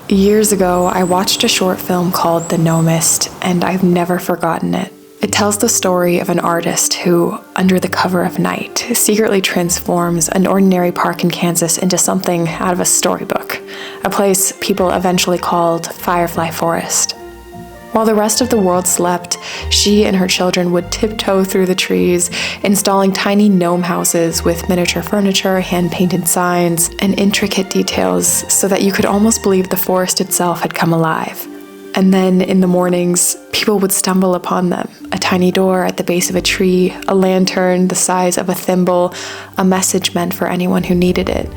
Years ago, I watched a short film called The Nomist, and I've never forgotten it. It tells the story of an artist who, under the cover of night, secretly transforms an ordinary park in Kansas into something out of a storybook, a place people eventually called Firefly Forest. While the rest of the world slept, she and her children would tiptoe through the trees, installing tiny gnome houses with miniature furniture, hand-painted signs, and intricate details so that you could almost believe the forest itself had come alive. And then, in the mornings, people would stumble upon them. A tiny door at the base of a tree, a lantern the size of a thimble, a message meant for anyone who needed it.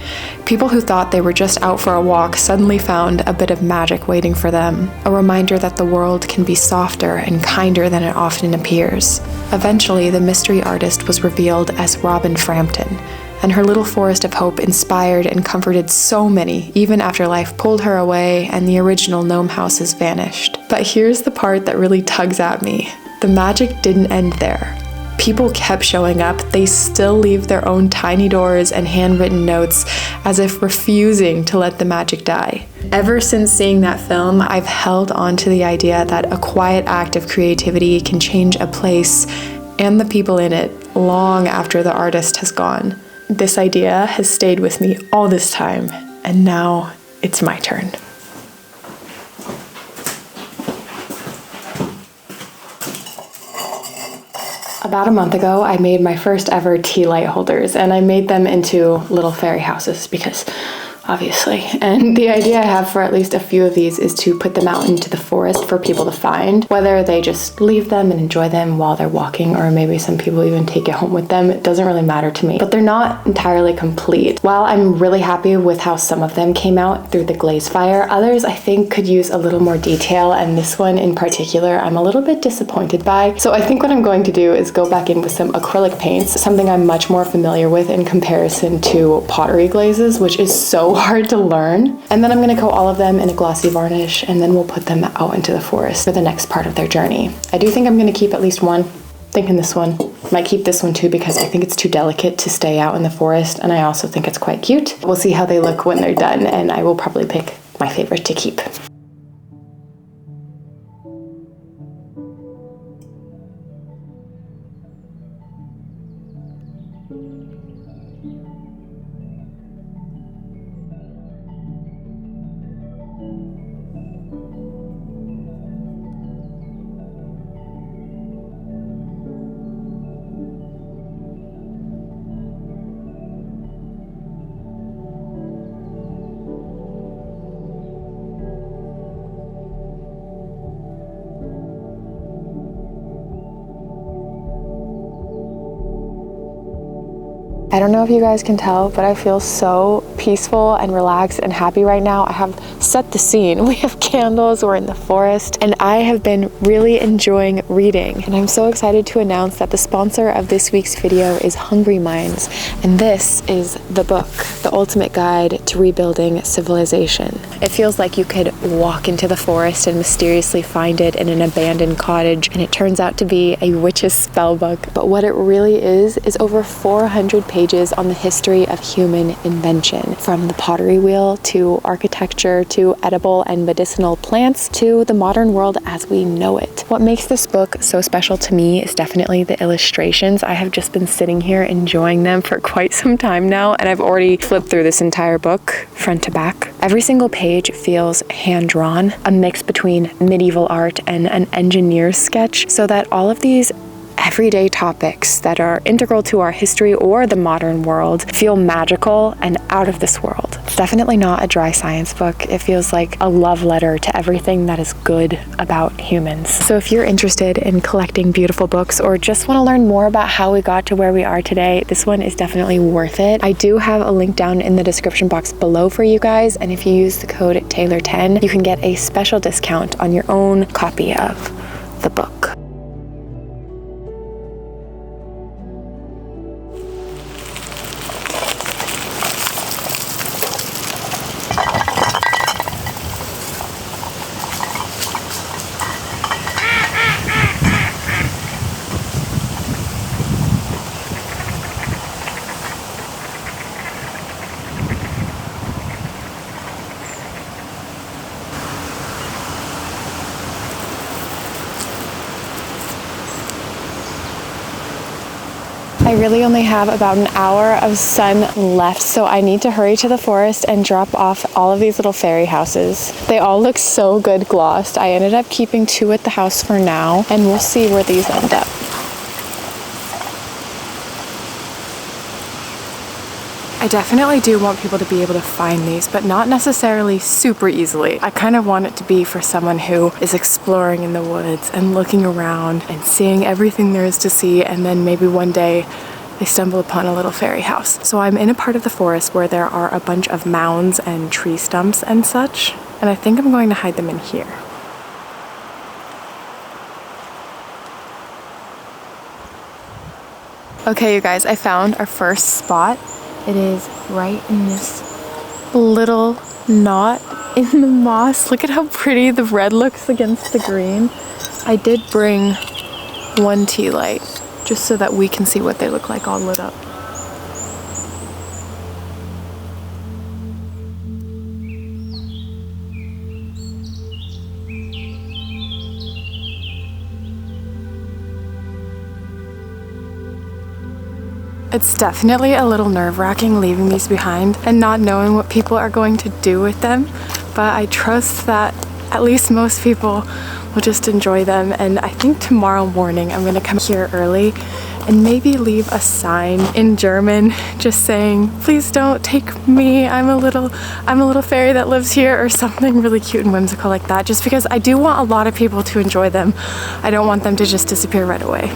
People who thought they were just out for a walk suddenly found a bit of magic waiting for them, a reminder that the world can be softer and kinder than it often appears. Eventually, the mystery artist was revealed as Robin Frampton, and her little forest of hope inspired and comforted so many, even after life pulled her away and the original gnome houses vanished. But here's the part that really tugs at me. The magic didn't end there. People kept showing up. They still leave their own tiny doors and handwritten notes, as if refusing to let the magic die. Ever since seeing that film, I've held on to the idea that a quiet act of creativity can change a place and the people in it long after the artist has gone. This idea has stayed with me all this time, and now it's my turn. About a month ago, I made my first ever tea light holders, and I made them into little fairy houses because obviously. And the idea I have for at least a few of these is to put them out into the forest for people to find, whether they just leave them and enjoy them while they're walking, or maybe some people even take it home with them. It doesn't really matter to me, but they're not entirely complete. While I'm really happy with how some of them came out through the glaze fire, others I think could use a little more detail, and this one in particular I'm a little bit disappointed by. So I think what I'm going to do is go back in with some acrylic paints, something I'm much more familiar with in comparison to pottery glazes, which is so hard to learn. And then I'm going to coat all of them in a glossy varnish, and then we'll put them out into the forest for the next part of their journey. I do think I'm going to keep at least one. Thinking this one. Might keep this one too because I think it's too delicate to stay out in the forest, and I also think it's quite cute. We'll see how they look when they're done, and I will probably pick my favorite to keep. I don't know if you guys can tell, but I feel so peaceful and relaxed and happy right now. I have set the scene. We have candles, we're in the forest, and I have been really enjoying reading. And I'm so excited to announce that the sponsor of this week's video is Hungry Minds, and this is the book, The Ultimate Guide to Rebuilding Civilization. It feels like you could walk into the forest and mysteriously find it in an abandoned cottage, and it turns out to be a witch's spell book. But what it really is over 400 pages on the history of human invention, from the pottery wheel to architecture to edible and medicinal plants to the modern world as we know it. What makes this book so special to me is definitely the illustrations. I have just been sitting here enjoying them for quite some time now, and I've already flipped through this entire book front to back. Every single page feels hand-drawn, a mix between medieval art and an engineer's sketch, so that all of these everyday topics that are integral to our history or the modern world feel magical and out of this world. It's definitely not a dry science book. It feels like a love letter to everything that is good about humans. So if you're interested in collecting beautiful books or just want to learn more about how we got to where we are today, this one is definitely worth it. I do have a link down in the description box below for you guys, and if you use the code Taylor10, you can get a special discount on your own copy of the book. I really only have about an hour of sun left, so I need to hurry to the forest and drop off all of these little fairy houses. They all look so good glossed. I ended up keeping 2 at the house for now, and we'll see where these end up. I definitely do want people to be able to find these, but not necessarily super easily. I kind of want it to be for someone who is exploring in the woods and looking around and seeing everything there is to see, and then maybe one day they stumble upon a little fairy house. So I'm in a part of the forest where there are a bunch of mounds and tree stumps and such, and I think I'm going to hide them in here. Okay, you guys, I found our first spot. It is right in this little knot in the moss. Look at how pretty the red looks against the green. I did bring 1 tea light just so that we can see what they look like all lit up. It's definitely a little nerve-wracking leaving these behind and not knowing what people are going to do with them, but I trust that at least most people will just enjoy them. And I think tomorrow morning I'm gonna come here early and maybe leave a sign in German just saying, please don't take me, I'm a little fairy that lives here, or something really cute and whimsical like that, just because I do want a lot of people to enjoy them. I don't want them to just disappear right away.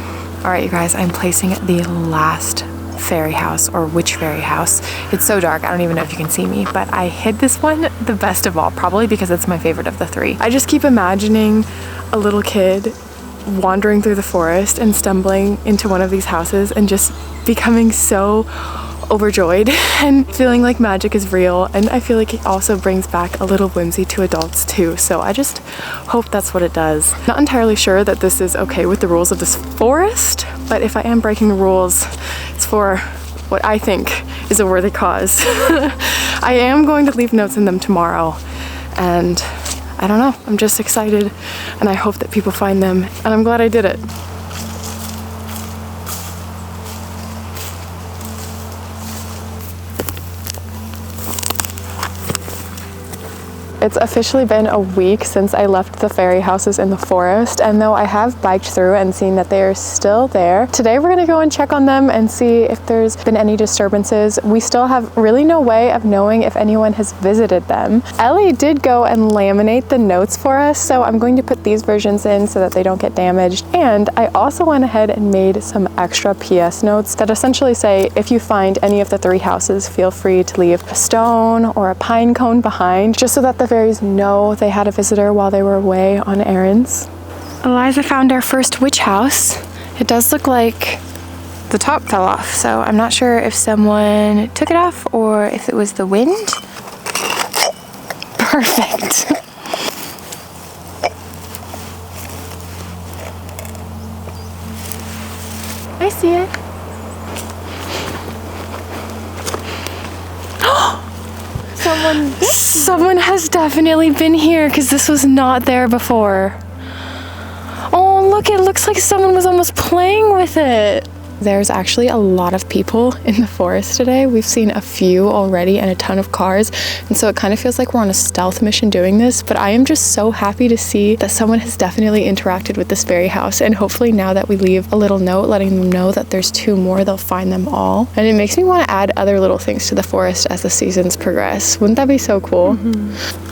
All right, you guys, I'm placing the last fairy house, or witch fairy house. It's so dark, I don't even know if you can see me, but I hid this one the best of all, probably because it's my favorite of the 3. I just keep imagining a little kid wandering through the forest and stumbling into one of these houses and just becoming so overjoyed and feeling like magic is real. And I feel like it also brings back a little whimsy to adults too, so I just hope that's what it does. Not entirely sure that this is okay with the rules of this forest, but if I am breaking the rules, it's for what I think is a worthy cause. I am going to leave notes in them tomorrow, and I don't know, I'm just excited, and I hope that people find them, and I'm glad I did it. It's officially been a week since I left the fairy houses in the forest, and though I have biked through and seen that they are still there, today we're gonna go and check on them and see if there's been any disturbances. We still have really no way of knowing if anyone has visited them. Ellie did go and laminate the notes for us, so I'm going to put these versions in so that they don't get damaged. And I also went ahead and made some extra PS notes that essentially say, if you find any of the 3 houses, feel free to leave a stone or a pine cone behind, just so that the fairies know they had a visitor while they were away on errands. Eliza found our first witch house. It does look like the top fell off, so I'm not sure if someone took it off or if it was the wind. Perfect. I see it. Someone has definitely been here, because this was not there before. Oh, look, it looks like someone was almost playing with it. There's actually a lot of people in the forest today. We've seen a few already and a ton of cars, and so it kind of feels like we're on a stealth mission doing this, but I am just so happy to see that someone has definitely interacted with this fairy house, and hopefully now that we leave a little note letting them know that there's 2 more, they'll find them all. And it makes me want to add other little things to the forest as the seasons progress. Wouldn't that be so cool? Mm-hmm.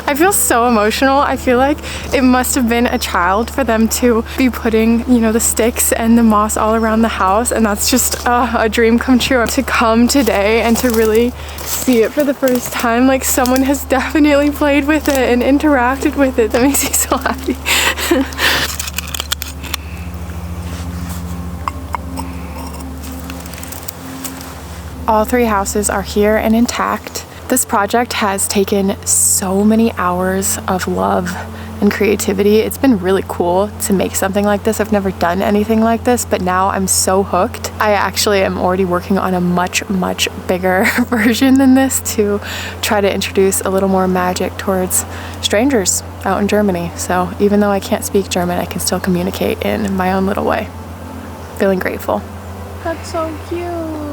I feel so emotional. I feel like it must have been a child for them to be putting, you know, the sticks and the moss all around the house, and that's just a dream come true. To come today and to really see it for the first time, like someone has definitely played with it and interacted with it. That makes me so happy. All 3 houses are here and intact. This project has taken so many hours of love and creativity. It's been really cool to make something like this. I've never done anything like this, but now I'm so hooked. I actually am already working on a much bigger version than this to try to introduce a little more magic towards strangers out in Germany. So even though I can't speak German, I can still communicate in my own little way. Feeling grateful. That's so cute.